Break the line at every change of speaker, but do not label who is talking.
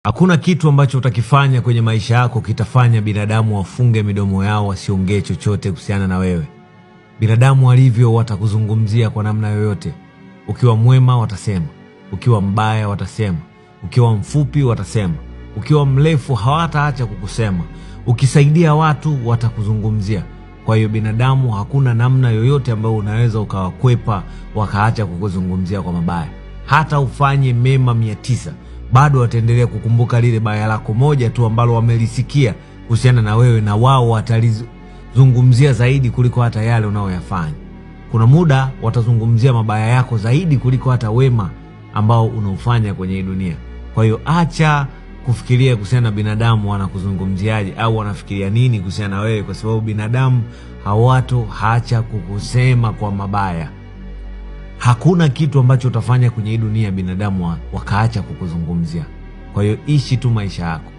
Hakuna kitu ambacho utakifanya kwenye maisha yako kitafanya binadamu wafunge midomo yao wasiongee chochote kuhusiana na wewe. Binadamu walivyo watakuzungumzia kwa namna yoyote. Ukiwa mwema watasema, ukiwa mbaya watasema, ukiwa mfupi watasema, ukiwa mrefu hawataacha kukusema, ukisaidia watu watakuzungumzia. Kwa hiyo binadamu hakuna namna yoyote ambayo unaweza ukawakwepa wakaacha kukuzungumzia kwa mabaya. Hata ufanye mema 900 bado wataendelea kukumbuka lile baya lako moja tu ambalo wamelisikia kuhusiana na wewe, na wao watalizungumzia zaidi kuliko hata yale unaoyafanya. Kuna muda watazungumzia mabaya yako zaidi kuliko hata wema ambao unaufanya kwenye hii dunia. Kwa hiyo acha kufikiria kuhusiana na binadamu wanakuzungumziaje au wanafikiria nini kuhusiana na wewe, kwa sababu binadamu haacha kukusema kwa mabaya. Hakuna kitu ambacho utafanya kwenye hii dunia binadamu wakaacha kukuzungumzia. Kwa hiyo ishi tu maisha yako.